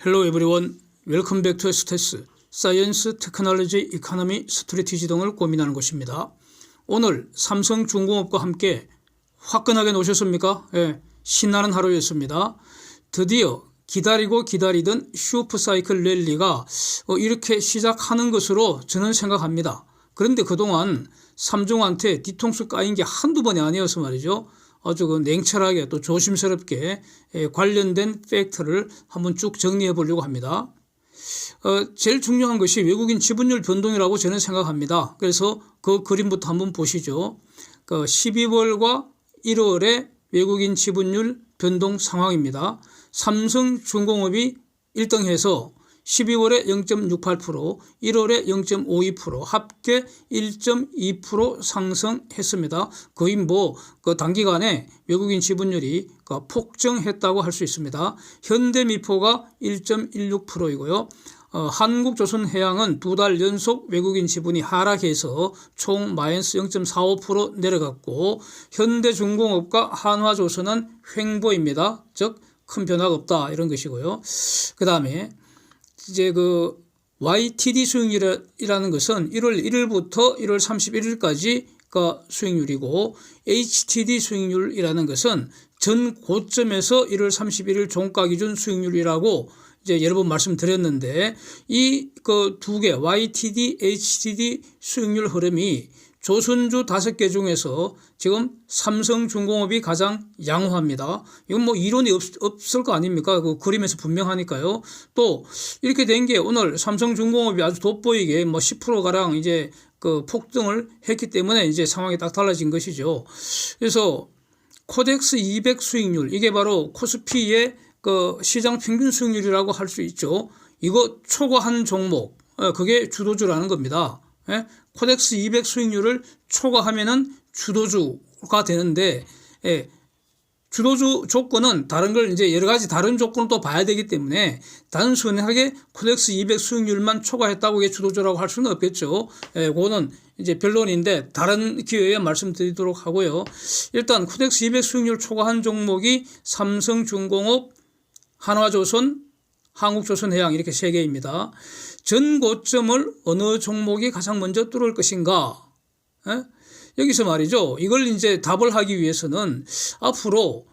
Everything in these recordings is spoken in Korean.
Hello everyone. Welcome back to STS, 사이언스, 테크놀로지, 이코노미, 스트래티지 등을 고민하는 곳입니다. 오늘 삼성중공업과 함께 화끈하게 노셨습니까? 예, 신나는 하루였습니다. 드디어 기다리고 기다리던 슈퍼사이클 랠리가 이렇게 시작하는 것으로 저는 생각합니다. 그런데 그동안 삼중한테 뒤통수 까인 게 한두 번이 아니어서 말이죠. 아주 냉철하게 또 조심스럽게 관련된 팩트를 한번 쭉 정리해 보려고 합니다. 제일 중요한 것이 외국인 지분율 변동이라고 저는 생각합니다. 그래서 그 그림부터 한번 보시죠. 12월과 1월의 외국인 지분율 변동 상황입니다. 삼성중공업이 1등해서 12월에 0.68%, 1월에 0.52%, 합계 1.2% 상승했습니다. 거의 그 단기간에 외국인 지분율이 폭증했다고 할 수 있습니다. 현대미포가 1.16%이고요. 한국조선해양은 두 달 연속 외국인 지분이 하락해서 총 마이너스 0.45% 내려갔고, 현대중공업과 한화조선은 횡보입니다. 즉 큰 변화가 없다, 이런 것이고요. 그 다음에 이제 YTD 수익률이라는 것은 1월 1일부터 1월 31일까지가 수익률이고, HTD 수익률이라는 것은 전 고점에서 1월 31일 종가 기준 수익률이라고 이제 여러 번 말씀드렸는데, 이 두 개 YTD, HTD 수익률 흐름이 조선주 5개 중에서 지금 삼성중공업이 가장 양호합니다. 이건 이론이 없을 거 아닙니까? 그 그림에서 분명하니까요. 또 이렇게 된 게 오늘 삼성중공업이 아주 돋보이게 10%가량 이제 폭등을 했기 때문에 이제 상황이 딱 달라진 것이죠. 그래서 코덱스 200 수익률, 이게 바로 코스피의 시장 평균 수익률이라고 할 수 있죠. 이거 초과한 종목, 그게 주도주라는 겁니다. 예? 코덱스 200 수익률을 초과하면은 주도주가 되는데, 주도주 조건은 다른 걸 이제 여러 가지 다른 조건을 또 봐야 되기 때문에 단순하게 코덱스 200 수익률만 초과했다고 이게 주도주라고 할 수는 없겠죠. 그거는 이제 변론인데 다른 기회에 말씀드리도록 하고요. 일단 코덱스 200 수익률 초과한 종목이 삼성중공업, 한화조선, 한국조선해양, 이렇게 3개입니다. 전 고점을 어느 종목이 가장 먼저 뚫을 것인가? 여기서 말이죠. 이걸 이제 답을 하기 위해서는 앞으로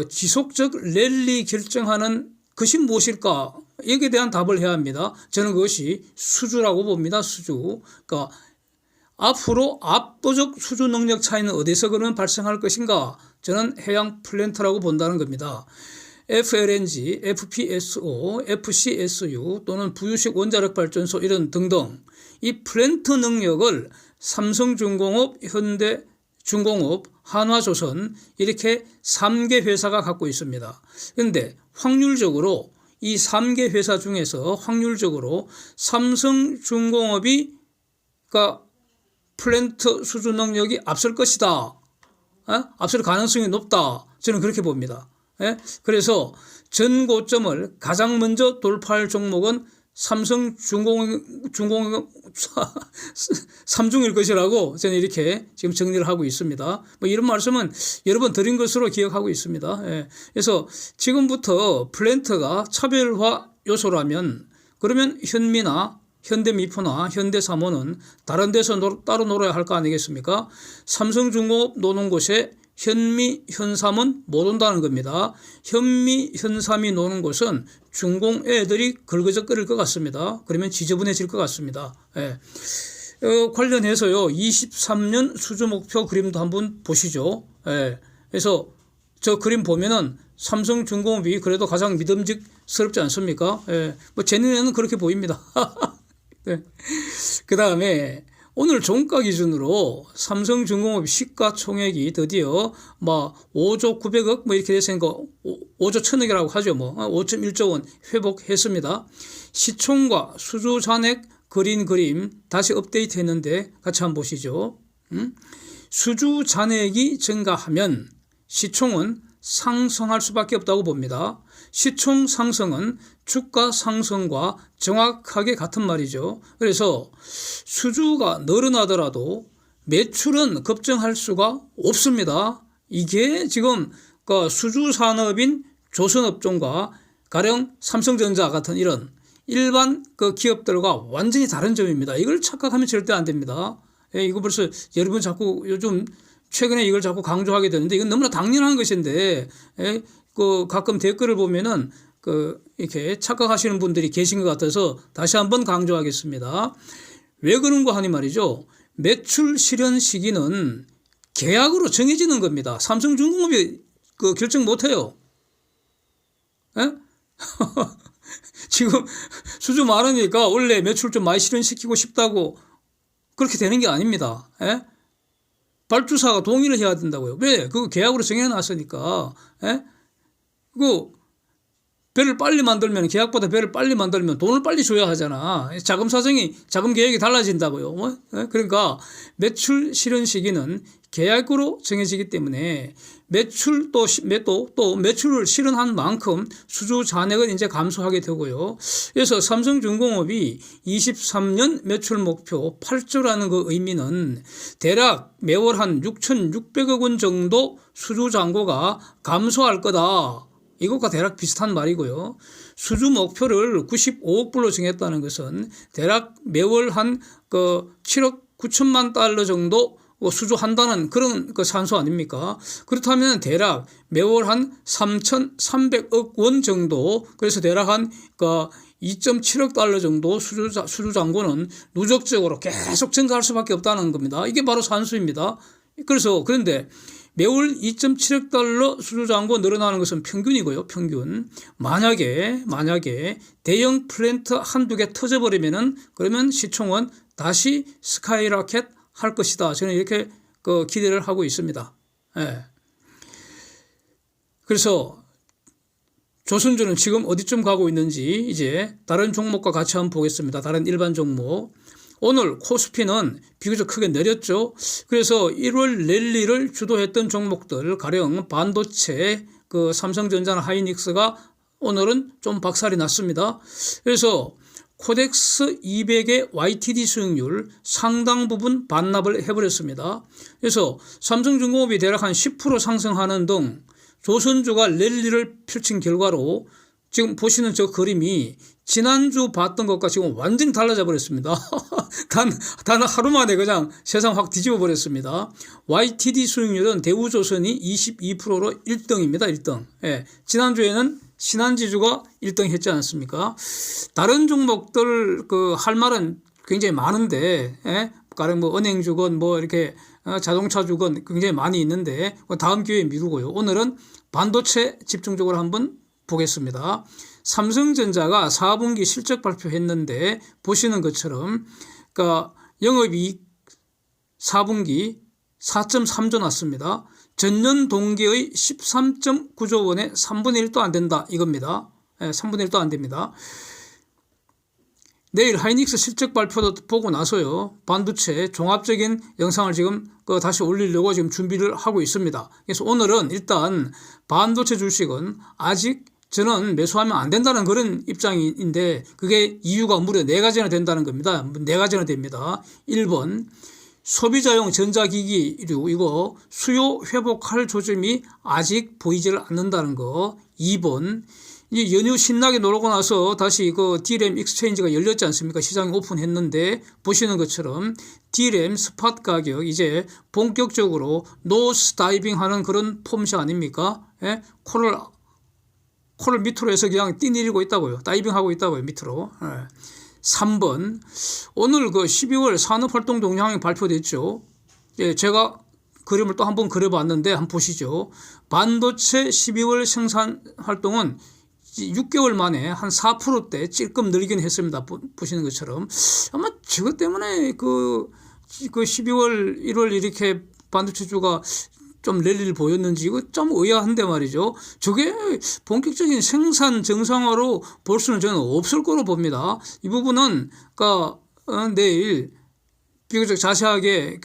지속적 랠리 결정하는 것이 무엇일까? 여기에 대한 답을 해야 합니다. 저는 그것이 수주라고 봅니다. 수주. 그러니까 앞으로 압도적 수주 능력 차이는 어디서 그러면 발생할 것인가? 저는 해양 플랜트라고 본다는 겁니다. FLNG, FPSO, FCSU 또는 부유식 원자력 발전소 이런 등등 이 플랜트 능력을 삼성중공업, 현대중공업, 한화조선 이렇게 3개 회사가 갖고 있습니다. 그런데 확률적으로 이 3개 회사 중에서 확률적으로 삼성중공업이 플랜트 수주 능력이 앞설 것이다. 앞설 가능성이 높다. 저는 그렇게 봅니다. 그래서 전 고점을 가장 먼저 돌파할 종목은 삼중일 것이라고 저는 이렇게 지금 정리를 하고 있습니다. 이런 말씀은 여러 번 드린 것으로 기억하고 있습니다. 그래서 지금부터 플랜트가 차별화 요소라면 그러면 현미나 현대미포나 현대사모는 다른 데서 따로 놀아야 할 거 아니겠습니까? 삼성중공업 노는 곳에 현미, 현삼은 못 온다는 겁니다. 현미, 현삼이 노는 곳은 중공 애들이 걸거적거릴 것 같습니다. 그러면 지저분해질 것 같습니다. 관련해서요, 23년 수주 목표 그림도 한번 보시죠. 그래서 저 그림 보면은 삼성중공업이 그래도 가장 믿음직스럽지 않습니까? 제 눈에는 그렇게 보입니다. 그 다음에 오늘 종가 기준으로 삼성중공업 시가총액이 드디어 5조 900억 이렇게 됐으니까 5조 1000억이라고 하죠. 5.1조 원 회복했습니다. 시총과 수주 잔액 그린 그림 다시 업데이트 했는데 같이 한번 보시죠. 수주 잔액이 증가하면 시총은 상승할 수밖에 없다고 봅니다. 시총 상승은 주가 상승과 정확하게 같은 말이죠. 그래서 수주가 늘어나더라도 매출은 급증할 수가 없습니다. 이게 지금 수주 산업인 조선업종과 가령 삼성전자 같은 이런 일반 그 기업들과 완전히 다른 점입니다. 이걸 착각하면 절대 안 됩니다. 예, 이거 벌써 여러분 자꾸 요즘 최근에 이걸 자꾸 강조하게 되는데 이건 너무나 당연한 것인데, 예, 그 가끔 댓글을 보면은 이렇게 착각하시는 분들이 계신 것 같아서 다시 한번 강조하겠습니다. 왜 그런가 하니 말이죠. 매출 실현 시기는 계약으로 정해지는 겁니다. 삼성중공업이 결정 못 해요. 예? 지금 수주 많으니까 원래 매출 좀 많이 실현시키고 싶다고 그렇게 되는 게 아닙니다. 예? 발주사가 동의를 해야 된다고요. 왜? 그거 계약으로 정해놨으니까. 예? 배를 빨리 만들면, 계약보다 배를 빨리 만들면 돈을 빨리 줘야 하잖아. 자금 계획이 달라진다고요. 그러니까 매출 실현 시기는 계약으로 정해지기 때문에 또 매출을 실현한 만큼 수주 잔액은 이제 감소하게 되고요. 그래서 삼성중공업이 23년 매출 목표 8조라는 그 의미는 대략 매월 한 6,600억 원 정도 수주 잔고가 감소할 거다. 이것과 대략 비슷한 말이고요. 수주 목표를 95억 불로 정했다는 것은 대략 매월 한 7억 9천만 달러 정도 수주한다는 그런 산수 아닙니까? 그렇다면 대략 매월 한 3,300억 원 정도, 그래서 대략 한 2.7억 달러 정도 수주 잔고는 누적적으로 계속 증가할 수밖에 없다는 겁니다. 이게 바로 산수입니다. 그런데 매월 2.7억 달러 수주 잔고 늘어나는 것은 평균이고요. 평균. 만약에 대형 플랜트 한두 개 터져버리면은 그러면 시총은 다시 스카이라켓 할 것이다. 저는 이렇게 기대를 하고 있습니다. 예. 그래서 조선주는 지금 어디쯤 가고 있는지 이제 다른 종목과 같이 한번 보겠습니다. 다른 일반 종목. 오늘 코스피는 비교적 크게 내렸죠. 그래서 1월 랠리를 주도했던 종목들, 가령 반도체, 삼성전자나 하이닉스가 오늘은 좀 박살이 났습니다. 그래서 코덱스 200의 YTD 수익률 상당 부분 반납을 해버렸습니다. 그래서 삼성중공업이 대략 한 10% 상승하는 등 조선주가 랠리를 펼친 결과로 지금 보시는 저 그림이 지난주 봤던 것과 지금 완전히 달라져 버렸습니다. 단 하루 만에 그냥 세상 확 뒤집어 버렸습니다. YTD 수익률은 대우조선이 22%로 1등입니다. 1등. 예. 지난주에는 신한지주가 1등 했지 않습니까? 다른 종목들 할 말은 굉장히 많은데, 예? 가령 은행주건 이렇게 자동차주건 굉장히 많이 있는데 다음 기회에 미루고요. 오늘은 반도체 집중적으로 한번 보겠습니다. 삼성전자가 4분기 실적 발표했는데 보시는 것처럼 영업이익 4분기 4.3조 났습니다. 전년 동기의 13.9조 원의 3분의 1도 안 된다 이겁니다. 3분의 1도 안 됩니다. 내일 하이닉스 실적 발표도 보고 나서요. 반도체 종합적인 영상을 지금 다시 올리려고 지금 준비를 하고 있습니다. 그래서 오늘은 일단 반도체 주식은 아직 저는 매수하면 안 된다는 그런 입장인데 그게 이유가 무려 4가지나 된다는 겁니다. 4가지나 됩니다. 1번 소비자용 전자기기류 이거 수요 회복할 조짐이 아직 보이지를 않는다는 거. 2번 이제 연휴 신나게 놀고 나서 다시 D램 익스체인지가 열렸지 않습니까? 시장이 오픈했는데 보시는 것처럼 D램 스팟 가격 이제 본격적으로 노스 다이빙 하는 그런 폼샷 아닙니까? 예? 코를 밑으로 해서 그냥 뛰내리고 있다고요. 다이빙하고 있다고요. 밑으로. 3번 오늘 12월 산업활동 동향이 발표됐죠. 예, 제가 그림을 또 한번 그려봤는데 한번 보시죠. 반도체 12월 생산활동은 6개월 만에 한 4%대 찔끔 늘긴 했습니다. 보시는 것처럼. 아마 저것 때문에 12월, 1월 이렇게 반도체주가 좀 랠리를 보였는지 이거 좀 의아한데 말이죠. 저게 본격적인 생산 정상화로 볼 수는 저는 없을 거로 봅니다. 이 부분은 내일 비교적 자세하게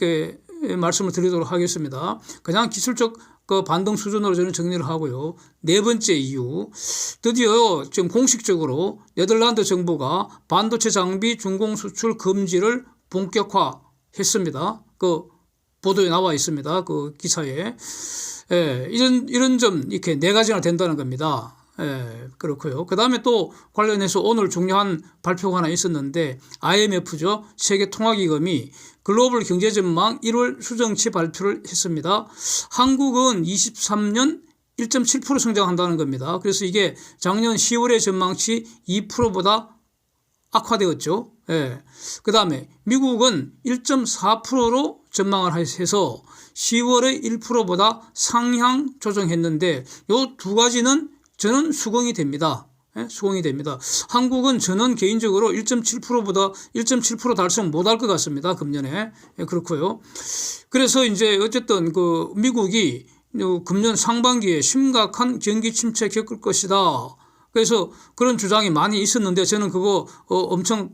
말씀을 드리도록 하겠습니다. 그냥 기술적 반등 수준으로 저는 정리를 하고요. 네 번째 이유, 드디어 지금 공식적으로 네덜란드 정부가 반도체 장비 중공 수출 금지를 본격화했습니다. 보도에 나와 있습니다. 기사에. 예, 이런 점 이렇게 4가지나 된다는 겁니다. 그렇고요. 그 다음에 또 관련해서 오늘 중요한 발표가 하나 있었는데 IMF죠. 세계통화기금이 글로벌 경제전망 1월 수정치 발표를 했습니다. 한국은 23년 1.7% 성장한다는 겁니다. 그래서 이게 작년 10월의 전망치 2%보다 악화되었죠. 그 다음에 미국은 1.4%로 전망을 해서 10월에 1%보다 상향 조정했는데 이 두 가지는 저는 수긍이 됩니다. 수긍이 됩니다. 한국은 저는 개인적으로 1.7%보다 1.7% 달성 못할 것 같습니다. 금년에. 그렇고요. 그래서 이제 어쨌든 그 미국이 금년 상반기에 심각한 경기 침체 겪을 것이다. 그래서 그런 주장이 많이 있었는데 저는 그거 엄청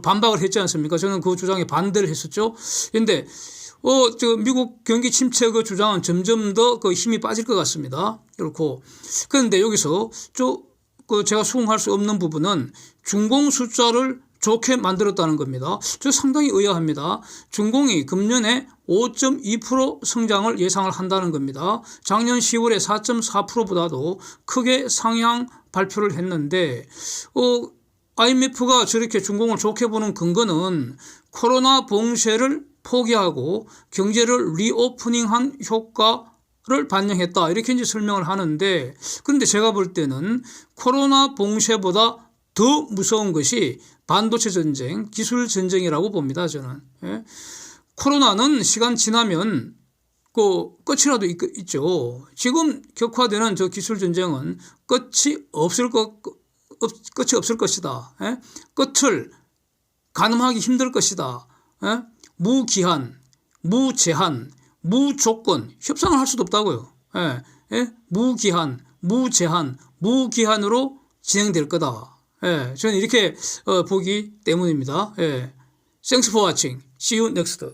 반박을 했지 않습니까? 저는 그 주장에 반대를 했었죠. 그런데 미국 경기 침체 그 주장은 점점 더 그 힘이 빠질 것 같습니다. 그렇고 그런데 여기서 제가 수긍할 수 없는 부분은 준공 숫자를 좋게 만들었다는 겁니다. 저 상당히 의아합니다. 준공이 금년에 5.2% 성장을 예상을 한다는 겁니다. 작년 10월에 4.4%보다도 크게 상향 발표를 했는데 IMF가 저렇게 준공을 좋게 보는 근거는 코로나 봉쇄를 포기하고 경제를 리오프닝한 효과를 반영했다. 이렇게 이제 설명을 하는데 그런데 제가 볼 때는 코로나 봉쇄보다 더 무서운 것이 반도체 전쟁, 기술 전쟁이라고 봅니다. 저는. 코로나는 시간 지나면 끝이라도 있죠. 지금 격화되는 저 기술 전쟁은 끝이 없을 것이다. 끝을 가늠하기 힘들 것이다. 무기한, 무제한, 무조건 협상을 할 수도 없다고요. 무기한, 무제한, 무기한으로 진행될 거다. 저는 이렇게 보기 때문입니다. Thanks for watching. See you next.